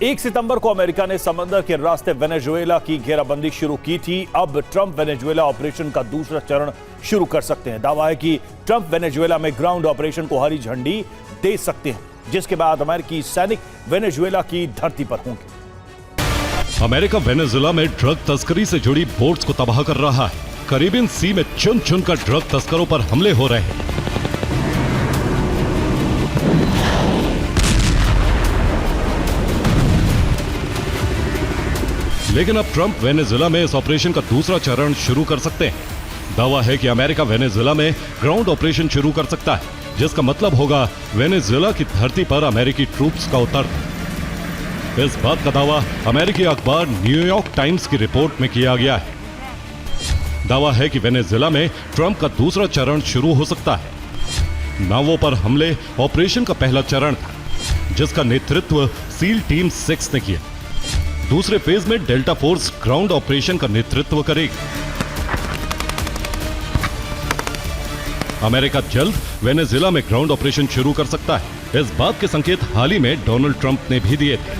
1 सितंबर को अमेरिका ने समंदर के रास्ते वेनेजुएला की घेराबंदी शुरू की थी। अब ट्रंप वेनेजुएला ऑपरेशन का दूसरा चरण शुरू कर सकते हैं। दावा है कि ट्रंप वेनेजुएला में ग्राउंड ऑपरेशन को हरी झंडी दे सकते हैं, जिसके बाद अमेरिकी सैनिक वेनेजुएला की धरती पर होंगे। अमेरिका वेनेजुएला में ड्रग तस्करी से जुड़ी बोट्स को तबाह कर रहा है। कैरिबियन सी में चुन चुन कर ड्रग तस्करों पर हमले हो रहे हैं। लेकिन अब ट्रंप वेनेजुएला में इस ऑपरेशन का दूसरा चरण शुरू कर सकते हैं। दावा है कि अमेरिका वेनेजुएला में ग्राउंड ऑपरेशन शुरू कर सकता है, जिसका मतलब होगा वेनेजुएला की धरती पर अमेरिकी ट्रूप्स का उतरना। इस बात का दावा अमेरिकी अखबार न्यूयॉर्क टाइम्स की रिपोर्ट में किया गया है। दावा है कि वेनेजुएला में ट्रंप का दूसरा चरण शुरू हो सकता है। नावों पर हमले ऑपरेशन का पहला चरण था, जिसका नेतृत्व सील टीम 6 ने किया। दूसरे फेज में डेल्टा फोर्स ग्राउंड ऑपरेशन का नेतृत्व करेगी। अमेरिका जल्द वेनेजुएला में ग्राउंड ऑपरेशन शुरू कर सकता है। इस बात के संकेत हाल ही में डोनाल्ड ट्रंप ने भी दिए थे।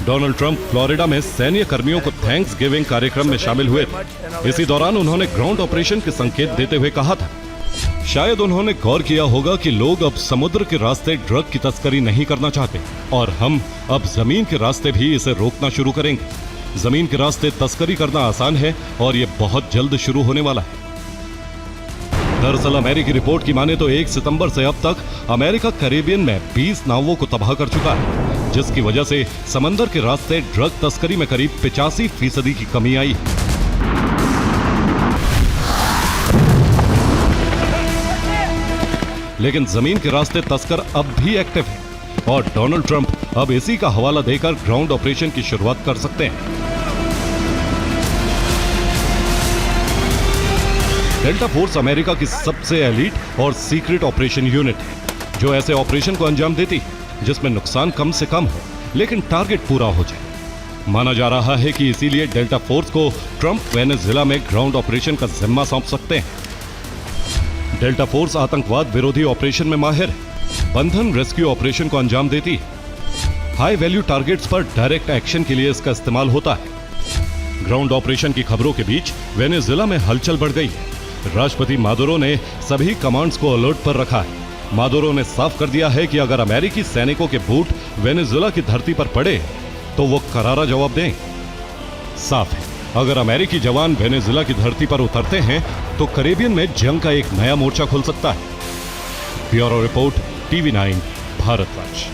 डोनाल्ड ट्रंप फ्लोरिडा में सैन्य कर्मियों को थैंक्स गिविंग कार्यक्रम में शामिल हुए थे। इसी दौरान उन्होंने ग्राउंड ऑपरेशन के संकेत देते हुए कहा था, शायद उन्होंने गौर किया होगा कि लोग अब समुद्र के रास्ते ड्रग की तस्करी नहीं करना चाहते और हम अब जमीन के रास्ते भी इसे रोकना शुरू करेंगे। जमीन के रास्ते तस्करी करना आसान है और ये बहुत जल्द शुरू होने वाला है। दरअसल अमेरिकी रिपोर्ट की माने तो 1 सितंबर से अब तक अमेरिका कैरिबियन में 20 नावों को तबाह कर चुका है, जिसकी वजह से समंदर के रास्ते ड्रग तस्करी में करीब 85% की कमी आई है। लेकिन जमीन के रास्ते तस्कर अब भी एक्टिव है और डोनाल्ड ट्रंप अब इसी का हवाला देकर ग्राउंड ऑपरेशन की शुरुआत कर सकते हैं। डेल्टा फोर्स अमेरिका की सबसे एलीट और सीक्रेट ऑपरेशन यूनिट है, जो ऐसे ऑपरेशन को अंजाम देती है जिसमें नुकसान कम से कम हो लेकिन टारगेट पूरा हो जाए। माना जा रहा है कि इसीलिए डेल्टा फोर्स को ट्रंप वेनेजुएला में ग्राउंड ऑपरेशन का जिम्मा सौंप सकते हैं। डेल्टा फोर्स आतंकवाद विरोधी ऑपरेशन में माहिर है, बंधन रेस्क्यू ऑपरेशन को अंजाम देती है। हाई वैल्यू टारगेट्स पर डायरेक्ट एक्शन के लिए इसका इस्तेमाल होता है। ग्राउंड ऑपरेशन की खबरों के बीच वेनेजुएला में हलचल बढ़ गई है। राष्ट्रपति मादुरो ने सभी कमांड्स को अलर्ट पर रखा है। मादुरो ने साफ कर दिया है कि अगर अमेरिकी सैनिकों के बूट वेनेजुएला की धरती पर पड़े तो वो करारा जवाब दें। साफ है, अगर अमेरिकी जवान वेनेजुएला की धरती पर उतरते हैं तो कैरिबियन में जंग का एक नया मोर्चा खुल सकता है। Bureau report, TV9 Bharatvarsh.